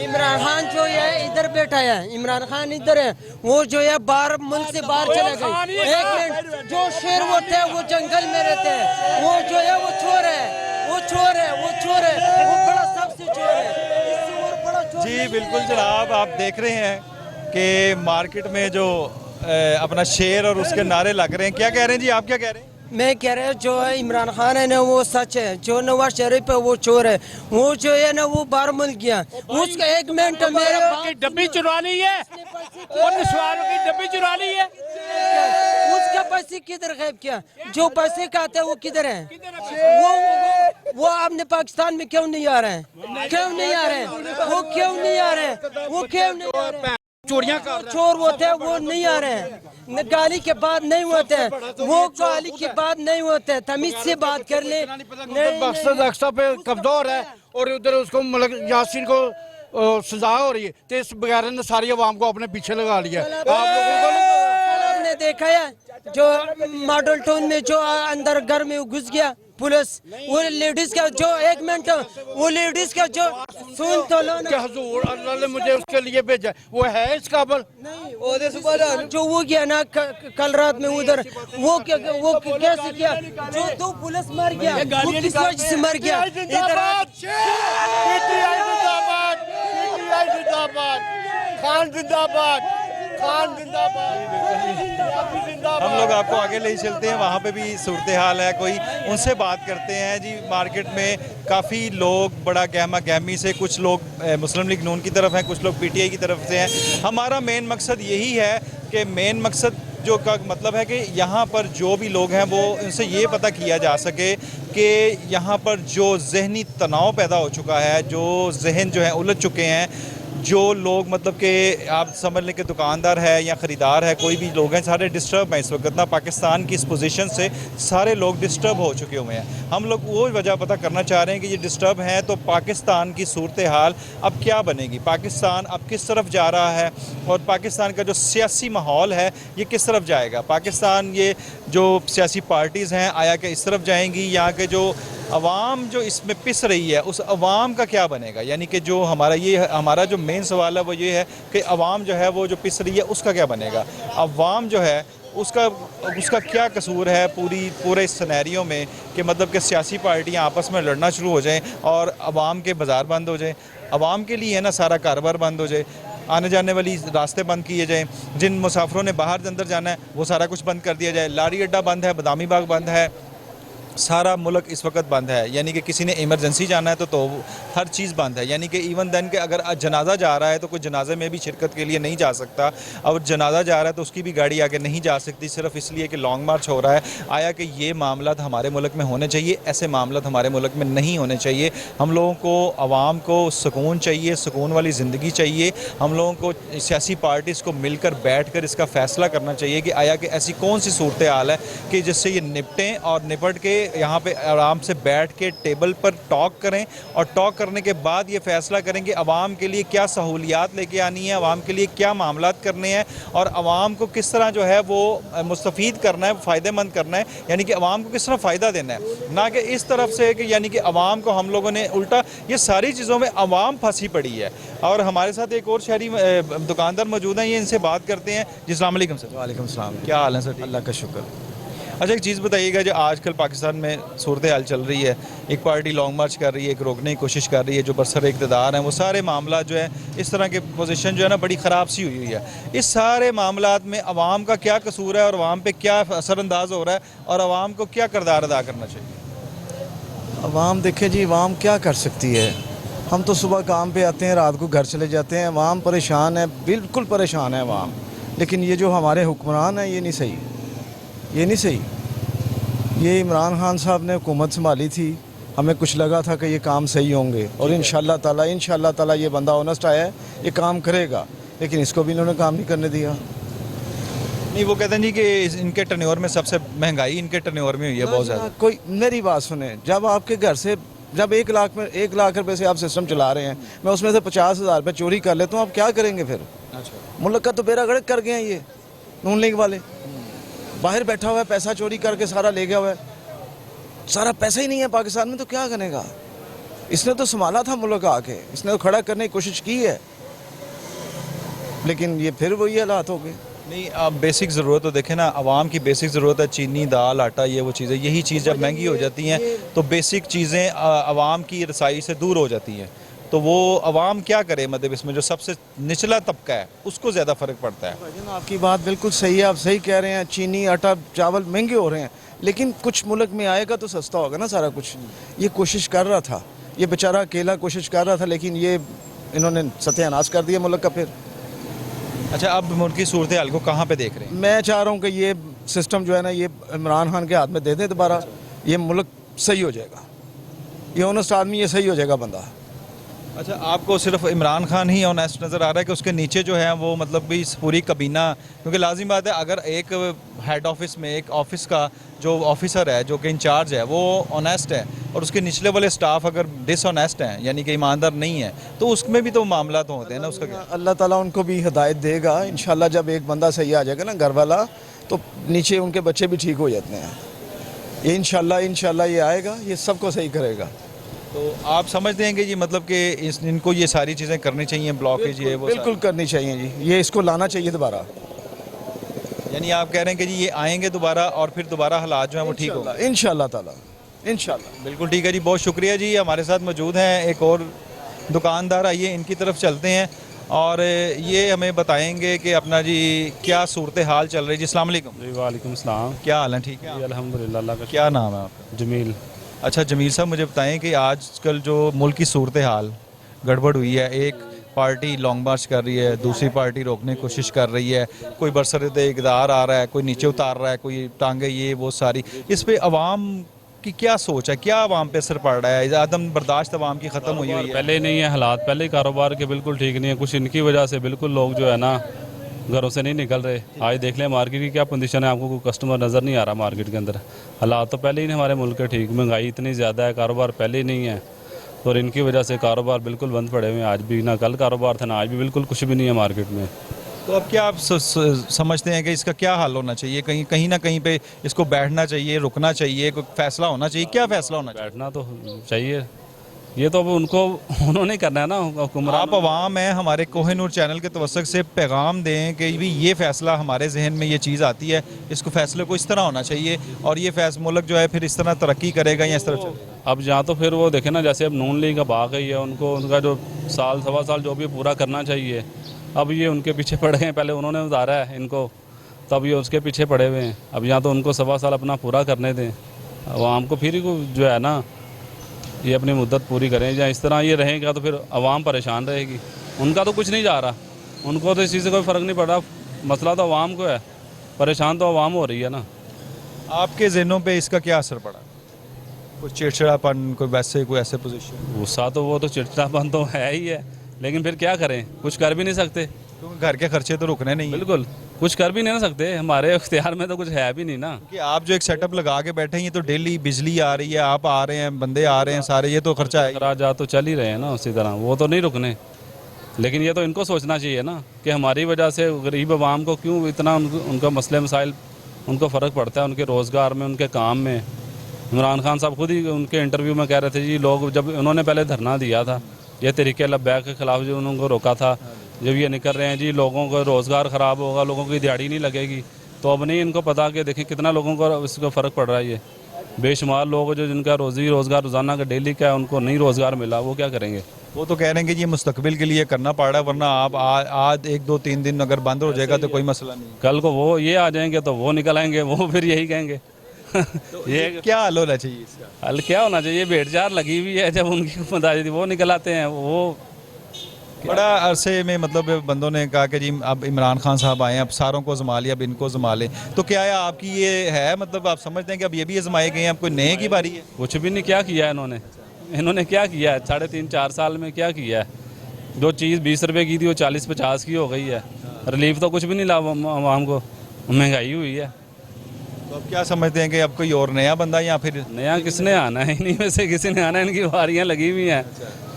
इमरान खान जो है इधर बैठा है, इमरान खान इधर है, वो जो है बाहर मुल्क से बाहर चले गए। एक मिनट, जो शेर होते हैं वो जंगल में रहते हैं, वो जो है वो चोर है, वो चोर है, वो चोर है, वो बड़ा सबसे चोर है, इससे और बड़ा चोर जी नहीं बिल्कुल है। जनाब, आप देख रहे हैं कि मार्केट में जो अपना शेर और उसके नारे लग रहे हैं। क्या कह रहे हैं जी, आप क्या कह रहे हैं? मैं कह रहा हूँ जो है इमरान खान है ना वो सच है, जो नवाज शरीफ है वो चोर है, वो जो है ना वो बाहर मुल्क गया। उसका एक मिनट मेरे की डब्बी चुरा ली है, उन सवालों की डब्बी चुरा ली है। उसका पैसे किधर गायब किया? जो पैसे का आता है वो किधर है? वो आपने पाकिस्तान में क्यों नहीं आ रहे हैं? क्यों नहीं आ रहे हैं? वो क्यों नहीं आ रहे हैं? वो क्यों नहीं आ रहे हैं? चोरियां कर चोर होते हैं वो नहीं आ रहे हैं, गाली के बाद नहीं होते हैं, वो गाली के बाद नहीं होते हैं, तमीज से बात कर ले। मकसद अक्सा पे कब्जा हो रहा है और उधर उसको मतलब यासीन को सजा हो रही है, तो इस बगैर ने सारी आवाम को अपने पीछे लगा लिया। आप लोगों को आपने देखा है जो मॉडल टाउन में जो अंदर घर में घुस गया पुलिस, वो लेडीज का जो एक मिनट, वो लेडीज का जो सुन तो लो कि हुजूर अल्लाह ने मुझे उसके लिए भेजा, वो है इस काबल। जो वो गया ना कल रात में उधर, वो कैसे किया? जो दो पुलिस मर गया, वो किस वजह से मर गया? हम लोग आपको आगे ले चलते हैं, वहाँ पे भी सूरत हाल है, कोई उनसे बात करते हैं जी। मार्केट में काफ़ी लोग बड़ा गहमा गहमी से, कुछ लोग मुस्लिम लीग नून की तरफ हैं, कुछ लोग पीटीआई की तरफ से हैं। हमारा मेन मकसद यही है कि मेन मकसद जो का मतलब है कि यहाँ पर जो भी लोग हैं वो इनसे ये पता किया जा सके कि यहाँ पर जो जहनी तनाव पैदा हो चुका है, जो जहन जो है उलझ चुके हैं, जो लोग मतलब कि आप समझ लें कि दुकानदार है या ख़रीदार है, कोई भी लोग हैं, सारे डिस्टर्ब हैं इस वक्त ना। पाकिस्तान की इस पोजीशन से सारे लोग डिस्टर्ब हो चुके हुए हैं। हम लोग वो वजह पता करना चाह रहे हैं कि ये डिस्टर्ब हैं तो पाकिस्तान की सूरत हाल अब क्या बनेगी, पाकिस्तान अब किस तरफ जा रहा है और पाकिस्तान का जो सियासी माहौल है ये किस तरफ जाएगा। पाकिस्तान ये जो सियासी पार्टीज़ हैं आया कि इस तरफ जाएंगी, यहाँ के जो अवाम जो इसमें पिस रही है उस अवाम का क्या बनेगा। यानी कि जो हमारा जो मेन सवाल है वो ये है कि अवाम जो है वो जो पिस रही है उसका क्या बनेगा। अवाम जो है उसका क्या कसूर है पूरे इस सिनेरियो में कि मतलब कि सियासी पार्टियां आपस में लड़ना शुरू हो जाएं और अवाम के बाज़ार बंद हो जाएं। अवाम के लिए है ना सारा कारोबार बंद हो जाए, आने जाने वाली रास्ते बंद किए जाएं, जिन मुसाफिरों ने बाहर अंदर जाना है वो सारा कुछ बंद कर दिया जाए। लारी अड्डा बंद है, बदामी बाग बंद है, सारा मुल्क इस वक्त बंद है। यानी कि किसी ने इमरजेंसी जाना है तो हर चीज़ बंद है। यानी कि इवन देन के अगर जनाजा जा रहा है तो कोई जनाजे में भी शिरकत के लिए नहीं जा सकता। अब जनाजा जा रहा है तो उसकी भी गाड़ी आगे नहीं जा सकती, सिर्फ इसलिए कि लॉन्ग मार्च हो रहा है। आया कि ये मामला हमारे मुल्क में होने चाहिए, ऐसे मामला हमारे मुल्क में नहीं होने चाहिए। हम लोगों को आवाम को सुकून चाहिए, सुकून वाली ज़िंदगी चाहिए। हम लोगों को सियासी पार्टीज़ को मिलकर बैठ कर इसका फ़ैसला करना चाहिए कि आया कि ऐसी कौन सी सूरत हाल है कि जिससे ये निपटें और निपट के यहाँ पे आराम से बैठ के टेबल पर टॉक करें और टॉक करने के बाद ये फ़ैसला करें कि आवाम के लिए क्या सहूलियात लेके आनी है, आवाम के लिए क्या मामलात करने हैं और आवाम को किस तरह जो है वो मुस्तफ़ीद करना है, फ़ायदेमंद करना है। यानी कि आवाम को किस तरह फ़ायदा देना है, ना कि इस तरफ से कि यानी कि आवाम को हम लोगों ने उल्टा ये सारी चीज़ों में आवाम फंसी पड़ी है। और हमारे साथ एक और शहरी दुकानदार मौजूद हैं, ये इनसे बात करते हैं। जी अस्सलाम वालेकुम सर। वालेकुम सलाम। क्या हाल है सर? अल्लाह का शुक्र। अच्छा एक चीज़ बताइएगा, जो आजकल पाकिस्तान में सूरत हाल चल रही है, एक पार्टी लॉन्ग मार्च कर रही है, एक रोकने की कोशिश कर रही है, जो बरसर इक़्तिदार हैं वो सारे मामला जो है इस तरह के पोजीशन जो है ना बड़ी ख़राब सी हुई है। इस सारे मामलात में अवाम का क्या कसूर है और अवाम पे क्या असरअंदाज हो रहा है और अवाम को क्या किरदार अदा करना चाहिए? अवाम देखे जी, अवाम क्या कर सकती है। हम तो सुबह काम पे आते हैं, रात को घर चले जाते हैं। अवाम परेशान है, बिल्कुल परेशान है अवाम। लेकिन ये जो हमारे हुक्मरान हैं ये नहीं सही, ये नहीं सही। ये इमरान खान साहब ने हुकूमत संभाली थी, हमें कुछ लगा था कि ये काम सही होंगे और इंशाल्लाह ताला ये बंदा ऑनेस्ट आया है, ये काम करेगा। लेकिन इसको भी इन्होंने काम नहीं करने दिया। नहीं, वो कहते हैं जी कि इनके टर्नओवर में सबसे महंगाई इनके टर्नओवर में हुई है बहुत ज़्यादा। कोई मेरी बात सुने, जब आपके घर से जब 1 लाख रुपए से आप सिस्टम चला रहे हैं, मैं उसमें से 50,000 रुपये चोरी कर लेता हूँ, आप क्या करेंगे फिर? अच्छा, मुल्क का तो बेड़ा गर्क कर गए हैं ये नून लीग वाले। बाहर बैठा हुआ है, पैसा चोरी करके सारा ले गया हुआ है, सारा पैसा ही नहीं है पाकिस्तान में, तो क्या करेगा? इसने तो संभाला था मुल्क आके, इसने तो खड़ा करने की कोशिश की है, लेकिन ये फिर वही हालात हो गए। नहीं, अब बेसिक ज़रूरत तो देखें ना, आवाम की बेसिक ज़रूरत है चीनी, दाल, आटा, ये वो चीज़ें, यही चीज़ जब महंगी हो जाती हैं तो बेसिक चीज़ें आवाम की रसाई से दूर हो जाती हैं। तो वो आवाम क्या करे, मतलब इसमें जो सबसे निचला तबका है उसको ज़्यादा फ़र्क पड़ता है। भाईजान आपकी बात बिल्कुल सही है, आप सही कह रहे हैं। चीनी, आटा, चावल महंगे हो रहे हैं, लेकिन कुछ मुल्क में आएगा तो सस्ता होगा ना सारा कुछ। ये कोशिश कर रहा था, ये बेचारा अकेला कोशिश कर रहा था, लेकिन ये इन्होंने सत्यानाश कर दिया मुल्क का फिर। अच्छा, अब मुल्क की सूरत हाल को कहाँ पे देख रहे हैं? मैं चाह रहा हूँ कि ये सिस्टम जो है ना ये इमरान खान के हाथ में दे दें दोबारा, ये मुल्क सही हो जाएगा, ये ऑनेस्ट आदमी, ये सही हो जाएगा बंदा। अच्छा, आपको सिर्फ इमरान खान ही ऑनेस्ट नज़र आ रहा है कि उसके नीचे जो है वो मतलब भी पूरी कबीना, क्योंकि लाजिम बात है अगर एक हेड ऑफिस में एक ऑफिस का जो ऑफिसर है, जो कि इंचार्ज है, वो ऑनेस्ट है और उसके निचले वाले स्टाफ अगर डिसऑनेस्ट हैं, यानी कि ईमानदार नहीं है, तो उसमें भी तो मामला तो होते हैं ना। उसका क्या? अल्लाह ताला उनको भी हिदायत देगा इंशाल्लाह। जब एक बंदा सही आ जाएगा ना घर वाला, तो नीचे उनके बच्चे भी ठीक हो जाते हैं। ये इंशाल्लाह ये आएगा, ये सबको सही करेगा। तो आप समझते हैं कि जी मतलब कि इनको ये सारी चीज़ें करनी चाहिए, ब्लॉकेज ये वो बिल्कुल करनी चाहिए जी, ये इसको लाना चाहिए दोबारा। यानी आप कह रहे हैं कि जी ये आएंगे दोबारा और फिर दोबारा हालात जो हैं वो ठीक होगा इंशाल्लाह ताला, इंशाल्लाह। बिल्कुल ठीक है जी, बहुत शुक्रिया जी। हमारे साथ मौजूद हैं एक और दुकानदार, आइए इनकी तरफ चलते हैं और ये हमें बताएंगे कि अपना जी क्या सूरत हाल चल रही है। जी अस्सलाम वालेकुम। जी वालेकुम सलाम। क्या हाल है? ठीक है जी अल्हम्दुलिल्लाह, अल्लाह का क्या नाम है आपका? जमील। अच्छा जमील साहब, मुझे बताएं कि आजकल जो मुल्क की सूरत हाल गड़बड़ हुई है, एक पार्टी लॉन्ग मार्च कर रही है, दूसरी पार्टी रोकने की कोशिश कर रही है, कोई बरसरदे इक़्तिदार आ रहा है, कोई नीचे उतार रहा है, कोई टांगे ये वो सारी, इस पे अवाम की क्या सोच है, क्या अवाम पे असर पड़ रहा है? आदम बर्दाश्त अवाम की ख़त्म हुई है। पहले नहीं है हालात, पहले ही कारोबार के बिल्कुल ठीक नहीं है, कुछ इनकी वजह से बिल्कुल लोग जो है ना घरों से नहीं निकल रहे। आज देख लें मार्केट की क्या पोजीशन है, आपको कोई कस्टमर नज़र नहीं आ रहा मार्केट के अंदर। हालात तो पहले ही नहीं हमारे मुल्क के ठीक, महंगाई इतनी ज़्यादा है, कारोबार पहले ही नहीं है, और इनकी वजह से कारोबार बिल्कुल बंद पड़े हुए हैं। आज भी ना कल कारोबार था, ना आज भी बिल्कुल कुछ भी नहीं है मार्केट में। तो अब क्या आप समझते हैं कि इसका क्या हल होना चाहिए? कहीं ना कहीं पे इसको बैठना चाहिए, रुकना चाहिए, कोई फैसला होना चाहिए? क्या फैसला होना चाहिए? बैठना तो चाहिए, ये तो अब उन्होंने करना है ना हुक्मरान। आप अवाम हैं, हमारे कोहिनूर चैनल के तवस्सुक से पैगाम दें कि भी ये फ़ैसला हमारे जहन में ये चीज़ आती है, इसको फैसले को इस तरह होना चाहिए और ये मुल्क जो है फिर इस तरह तरक्की करेगा या इस तरह चलेगा। अब जहाँ तो फिर वो देखे ना, जैसे अब नून लीग अब आ गई है, उनको उनका जो साल सवा साल जो भी पूरा करना चाहिए, अब ये उनके पीछे पड़े हैं, पहले उन्होंने उतारा है इनको, तब ये उसके पीछे पड़े हुए हैं। अब यहाँ तो उनको सवा साल अपना पूरा करने दें, आवाम को फिर जो है ना ये अपनी मुद्दत पूरी करें। या इस तरह ये रहेगा तो फिर आवाम परेशान रहेगी। उनका तो कुछ नहीं जा रहा, उनको तो इस चीज़ से कोई फ़र्क नहीं पड़ रहा, मसला तो आवाम को है, परेशान तो आवाम हो रही है ना। आपके जहनों पे इसका क्या असर पड़ा? कोई चिड़चिड़ापन, कोई वैसे कोई ऐसे पोजीशन? गुस्सा तो वो तो चिड़चिड़ापन तो है ही है, लेकिन फिर क्या करें, कुछ कर भी नहीं सकते क्योंकि घर के खर्चे तो रुकने नहीं। बिल्कुल कुछ कर भी नहीं ना सकते, हमारे इख्तियार में तो कुछ है भी नहीं ना। कि आप जो एक सेटअप लगा के बैठे हैं, ये तो डेली बिजली आ रही है, आप आ रहे हैं, बंदे आ रहे हैं सारे, ये तो खर्चा है। खराजात तो चल ही रहे हैं ना उसी तरह, वो तो नहीं रुकने। लेकिन ये तो इनको सोचना चाहिए ना कि हमारी वजह से गरीब आवाम को क्यों इतना उनका मसले मसाइल उनको फ़र्क पड़ता है, उनके रोज़गार में, उनके काम में। इमरान खान साहब खुद ही उनके इंटरव्यू में कह रहे थे जी, लोग जब उन्होंने पहले धरना दिया था ये तरीके लब्बैक के ख़िलाफ़, जो उनको रोका था, जब ये निकल रहे हैं जी लोगों को रोज़गार ख़राब होगा, लोगों की दिहाड़ी नहीं लगेगी, तो अब नहीं इनको पता कि देखें कितना लोगों को इसका फ़र्क पड़ रहा है। ये बेशुमार लोग जो जिनका रोज़गार रोज़ाना का डेली का है, उनको नहीं रोज़गार मिला, वो क्या करेंगे? वो तो कह रहे हैं कि ये मुस्तकबिल के लिए करना पड़ रहा है, वरना आप आज 1 2 3 दिन अगर बंद हो जाएगा तो कोई मसला नहीं। कल को वो ये आ जाएंगे तो वो निकल आएंगे, वो फिर यही कहेंगे। ये क्या हल होना चाहिए इसका? हल क्या होना चाहिए? भेड़-चाल लगी हुई है, जब उनकी हुक्मरानी थी वो निकल आते हैं। वो बड़ा अरसे में मतलब बंदों ने कहा कि जी अब इमरान खान साहब आए हैं, अब सारों को आजमा लिया, अब इनको आजमा लें, तो क्या है आपकी ये है मतलब आप समझते हैं कि अब ये भी आजमाए गए हैं, अब कोई नए की बारी है? कुछ भी नहीं, क्या किया है इन्होंने क्या किया है? 3.5-4 साल में क्या किया है? जो चीज़ 20 रुपये की थी वो 40-50 की हो गई है। रिलीफ तो कुछ भी नहीं ला आवाम को, महंगाई हुई है। तो अब क्या समझते हैं कि अब कोई और नया बंदा या फिर नया किसने आना है? इन्हीं में से किसी ने आना है, इनकी बारियाँ लगी हुई हैं,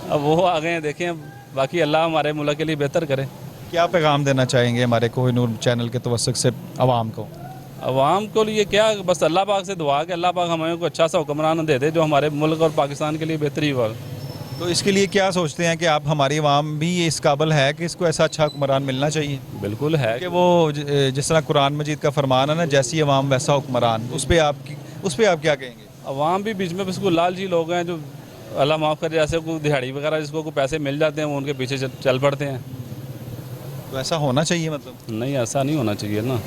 अब वो आ गए हैं। देखें, बाकी अल्लाह हमारे मुल्क के लिए बेहतर करे। क्या पैगाम देना चाहेंगे हमारे कोहिनूर चैनल के तवस्सुक से आवाम को? आवाम को लिए क्या, बस अल्लाह पाक से दुआ कि अल्लाह पाक हमें को अच्छा सा हुक्मरान दे दे जो हमारे मुल्क और पाकिस्तान के लिए बेहतरी हुआ। तो इसके लिए क्या सोचते हैं कि आप हमारी आवाम भी इस काबिल है कि इसको ऐसा अच्छा हुक्मरान मिलना चाहिए? बिल्कुल है कि वो जिस तरह कुरान मजीद का फरमान है ना, जैसी आवाम वैसा हुक्मरान, उस पर आप क्या कहेंगे? आवाम भी बीच में बिल्कुल लालची लोग हैं जो अल्लाह माफ़ करे, जैसे कोई दिहाड़ी वगैरह जिसको कोई पैसे मिल जाते हैं वो उनके पीछे चल पड़ते हैं। तो ऐसा होना चाहिए मतलब? नहीं, ऐसा नहीं होना चाहिए ना।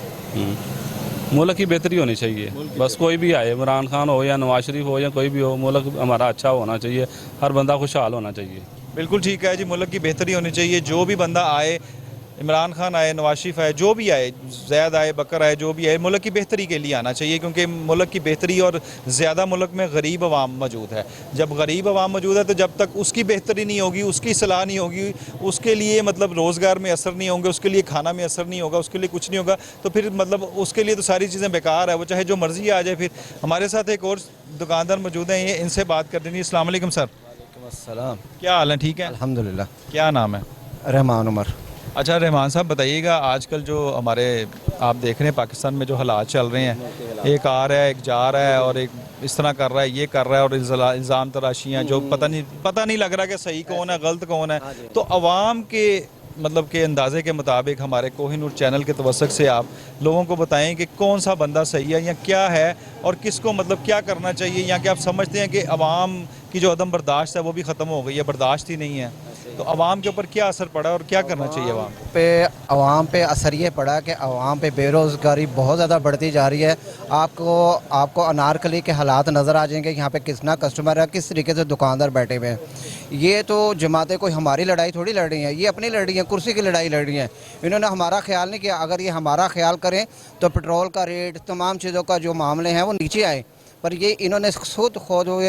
मुल्क की बेहतरी होनी चाहिए, बस कोई भी आए, इमरान खान हो या नवाज शरीफ हो या कोई भी हो, मुल्क हमारा अच्छा होना चाहिए, हर बंदा खुशहाल होना चाहिए। बिल्कुल ठीक है जी, मुल्क की बेहतरी होनी चाहिए। जो भी बंदा आए, इमरान खान आए, नवाज शरीफ आए, जो भी आए, ज़ैद आए, बकर आए, जो भी आए, मुल्क की बेहतरी के लिए आना चाहिए, क्योंकि मुल्क की बेहतरी और ज़्यादा मुल्क में गरीब अवाम मौजूद है। जब गरीब अवाम मौजूद है तो जब तक उसकी बेहतरी नहीं होगी, उसकी सलाह नहीं होगी, उसके लिए मतलब रोज़गार में असर नहीं होंगे, उसके लिए खाना में असर नहीं होगा, उसके लिए कुछ नहीं होगा, तो फिर मतलब उसके लिए तो सारी चीज़ें बेकार है, वो चाहे जो मर्ज़ी आ जाए। फिर हमारे साथ एक और दुकानदार मौजूद हैं, ये इनसे बात कर देंगे। अस्सलाम वालेकुम सर। अस्सलाम। क्या हाल है? ठीक है अल्हम्दुलिल्लाह। क्या नाम है? रहमान उमर। अच्छा रहमान साहब, बताइएगा आजकल जो हमारे आप देख रहे हैं पाकिस्तान में जो हालात चल रहे हैं, एक आ रहा है, एक जा रहा है, और एक इस तरह कर रहा है, ये कर रहा है, और इल्ज़ाम तराशियाँ जो पता नहीं लग रहा कि सही कौन है गलत कौन है। तो अवाम के मतलब के अंदाजे के मुताबिक हमारे कोहिनूर चैनल के तवस्सुक से आप लोगों को बताएं कि कौन सा बंदा सही है या क्या है, और किसको मतलब क्या करना चाहिए, या कि आप समझते हैं कि अवाम की जो अदम बर्दाश्त है वो भी ख़त्म हो गई है, बर्दाश्त ही नहीं है? तो आवाम के ऊपर क्या असर पड़ा और क्या करना चाहिए आवाम को? आवाम पे असर ये पड़ा कि आवाम पे बेरोज़गारी बहुत ज़्यादा बढ़ती जा रही है। आपको अनारकली के हालात नज़र आ जाएंगे। यहाँ पे कितना कस्टमर है, किस तरीके से दुकानदार बैठे हुए हैं। ये तो जमातें कोई हमारी लड़ाई थोड़ी लड़ रही हैं, ये अपनी लड़ रही हैं, कुर्सी की लड़ाई लड़ रही हैं। इन्होंने हमारा ख्याल नहीं किया। अगर ये हमारा ख्याल करें तो पेट्रोल का रेट, तमाम चीज़ों का जो मामले हैं वो नीचे आए। पर ये इन्होंने खुद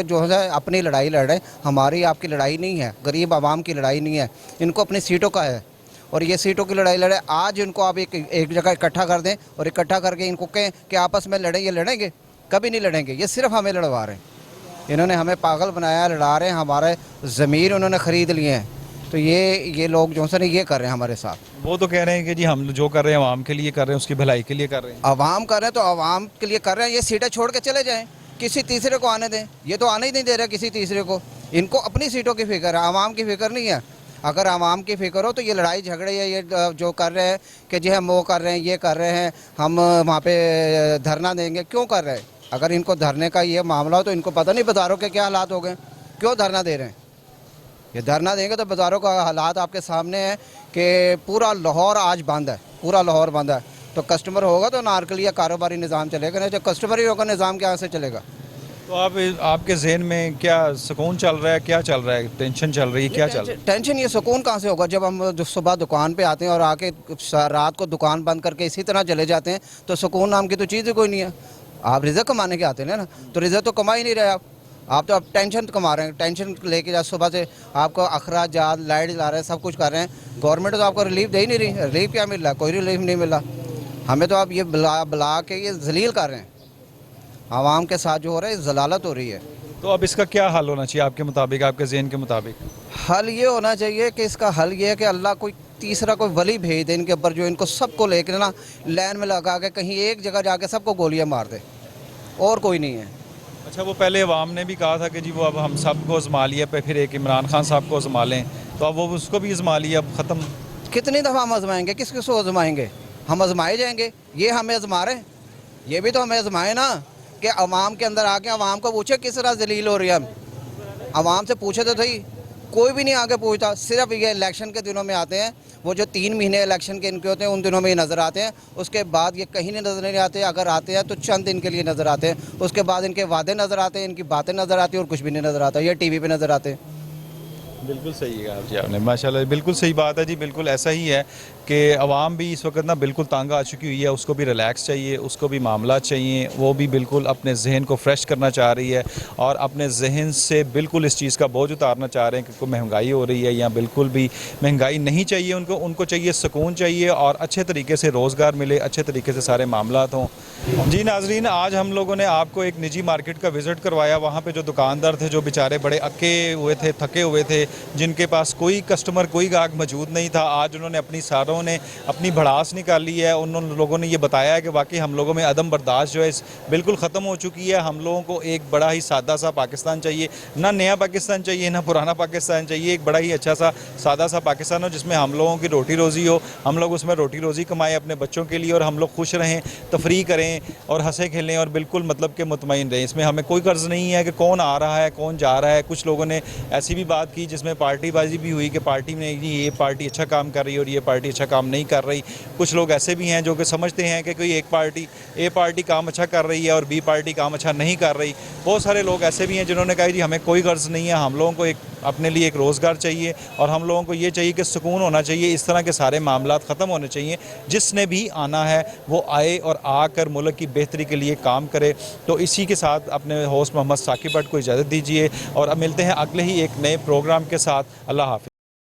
जो है अपनी लड़ाई लड़ रहे हैं। हमारी आपकी लड़ाई नहीं है, गरीब आवाम की लड़ाई नहीं है, इनको अपनी सीटों का है और ये सीटों की लड़ाई लड़े। आज इनको आप एक जगह इकट्ठा कर दें और इकट्ठा करके इनको कहें कि आपस में लड़ें, ये लड़ेंगे? कभी नहीं लड़ेंगे। ये सिर्फ हमें लड़वा रहे हैं। इन्होंने हमें पागल बनाया, लड़ा रहे हैं। हमारे ज़मीर उन्होंने ख़रीद लिए हैं। तो ये लोग जो है ये कर रहे हैं हमारे साथ। वो तो कह रहे हैं कि जी हम जो कर रहे हैं आवाम के लिए कर रहे हैं, उसकी भलाई के लिए कर रहे हैं। आवाम कर रहे हैं तो आवाम के लिए कर रहे हैं। ये सीटें छोड़ के चले जाएं, किसी तीसरे को आने दें। ये तो आने ही नहीं दे रहे किसी तीसरे को। इनको अपनी सीटों की फिक्र है, आवाम की फिक्र नहीं है। अगर आवाम की फिक्र हो तो ये लड़ाई झगड़े या ये जो कर रहे हैं कि जी हम वो कर रहे हैं, ये कर रहे हैं, हम वहाँ पे धरना देंगे, क्यों कर रहे हैं? अगर इनको धरने का ये मामला हो तो इनको पता नहीं बाज़ारों के क्या हालात हो गए, क्यों धरना दे रहे हैं? ये धरना देंगे तो बाज़ारों का हालात आपके सामने है कि पूरा लाहौर आज बंद है, पूरा लाहौर बंद है। तो कस्टमर होगा तो नारकली या कारोबारी निज़ाम चलेगा, नहीं जब कस्टमर ही होगा निज़ाम क्या से चलेगा? तो आपके जहन में क्या सुकून चल रहा है, क्या चल रहा है, टेंशन चल रही है, क्या चल रहा है? टेंशन ये सुकून कहाँ से होगा? जब हम सुबह दुकान पे आते हैं और आके रात को दुकान बंद करके इसी तरह चले जाते हैं तो सुकून नाम की तो चीज़ ही कोई नहीं है। आप रिज़्क़ कमाने के आते हैं ना, तो रिज़्क़ तो कमा ही नहीं रहे आप तो अब टेंशन कमा रहे हैं। टेंशन लेके जा सुबह से आपको अखराजात, लाइट जला रहे हैं, सब कुछ कर रहे हैं। गवर्नमेंट तो आपको रिलीफ दे ही नहीं रही। रिलीफ क्या मिल रहा है? कोई रिलीफ नहीं मिला हमें। तो आप ये बुला के ये जलील कर रहे हैं। आवाम के साथ जो हो रहा है जलालत हो रही है। तो अब इसका क्या हल होना चाहिए आपके मुताबिक, आपके जहन के मुताबिक? हल ये होना चाहिए कि इसका हल ये है कि अल्लाह कोई तीसरा कोई वली भेज दे इनके ऊपर, जो इनको सबको लेकर ना लाइन में लगा के कहीं एक जगह जाके सबको गोलियां मार दे, और कोई नहीं है। अच्छा, वो पहले अवाम ने भी कहा था कि जी वो अब हम सबको आजमा लिया पे, फिर एक इमरान खान साहब को आजमा लें, तो अब वो उसको भी आजमा लिया, अब ख़त्म। कितनी दफ़ा हम आजमाएंगे? किस किस को आजमाएंगे? हम आजमाए जाएंगे? ये हमें आजमा रहे हैं, ये भी तो हमें आजमाए ना कि अवाम के अंदर आके अवाम को पूछे किस तरह जलील हो रही है। हम अवाम से पूछे तो सही, कोई भी नहीं आगे पूछता। सिर्फ ये इलेक्शन के दिनों में आते हैं, वो जो 3 महीने इलेक्शन के इनके होते हैं उन दिनों में ही नज़र आते हैं। उसके बाद ये कहीं नहीं नज़र नहीं आते। अगर आते हैं तो चंद दिन के लिए नज़र आते हैं। उसके बाद इनके वादे नज़र आते हैं, इनकी बातें नज़र आती हैं और कुछ भी नहीं नज़र आता। ये टीवी पे नज़र आते हैं। बिल्कुल सही कहा जी आपने, माशाल्लाह, बिल्कुल सही बात है जी। बिल्कुल ऐसा ही है कि अवाम भी इस वक्त ना बिल्कुल तंग आ चुकी हुई है। उसको भी रिलैक्स चाहिए, उसको भी मामला चाहिए। वो भी बिल्कुल अपने जहन को फ्रेश करना चाह रही है और अपने जहन से बिल्कुल इस चीज़ का बोझ उतारना चाह रहे हैं कि कोई महंगाई हो रही है या बिल्कुल भी महंगाई नहीं चाहिए उनको चाहिए सुकून चाहिए और अच्छे तरीके से रोज़गार मिले, अच्छे तरीके से सारे मामलात हों। जी नाजरीन, आज हम लोगों ने आपको एक निजी मार्केट का विज़िट करवाया। वहाँ पर जो दुकानदार थे, जो बेचारे बड़े अक्के हुए थे, थके हुए थे, जिनके पास कोई कस्टमर, कोई गाहक मौजूद नहीं था, आज उन्होंने अपनी भड़ास निकाली है। उन लोगों ने ये बताया है कि वाकई हम लोगों में अदम बर्दाश्त जो है बिल्कुल ख़त्म हो चुकी है। हम लोगों को एक बड़ा ही सादा सा पाकिस्तान चाहिए, ना नया पाकिस्तान चाहिए, ना पुराना पाकिस्तान चाहिए। एक बड़ा ही अच्छा सा सादा सा पाकिस्तान हो जिसमें हम लोगों की रोटी रोज़ी हो, हम लोग उसमें रोटी रोज़ी कमाएँ अपने बच्चों के लिए और हम लोग खुश रहें, तफरी करें और हंसे खेलें और बिल्कुल मतलब के मुतमईन रहें। इसमें हमें कोई कर्ज़ नहीं है कि कौन आ रहा है, कौन जा रहा है। कुछ लोगों ने ऐसी भी बात की जिसमें पार्टीबाजी भी हुई कि पार्टी में ये पार्टी अच्छा काम कर रही है और ये पार्टी अच्छा काम नहीं कर रही। कुछ लोग ऐसे भी हैं जो कि समझते हैं कि कोई ए पार्टी काम अच्छा कर रही है और बी पार्टी काम अच्छा नहीं कर रही। बहुत सारे लोग ऐसे भी हैं जिन्होंने कहा जी हमें कोई गर्ज नहीं है, हम लोगों को अपने लिए एक रोज़गार चाहिए और हम लोगों को ये चाहिए कि सुकून होना चाहिए। इस तरह के सारे मामलात ख़त्म होने चाहिए। जिसने भी आना है वो आए और आकर मुल्क की बेहतरी के लिए काम करे। तो इसी के साथ अपने होस्ट मोहम्मद साकिब भट्ट को इजाज़त दीजिए और अब मिलते हैं अगले ही एक नए प्रोग्राम के साथ। अल्लाह हाफ़िज़।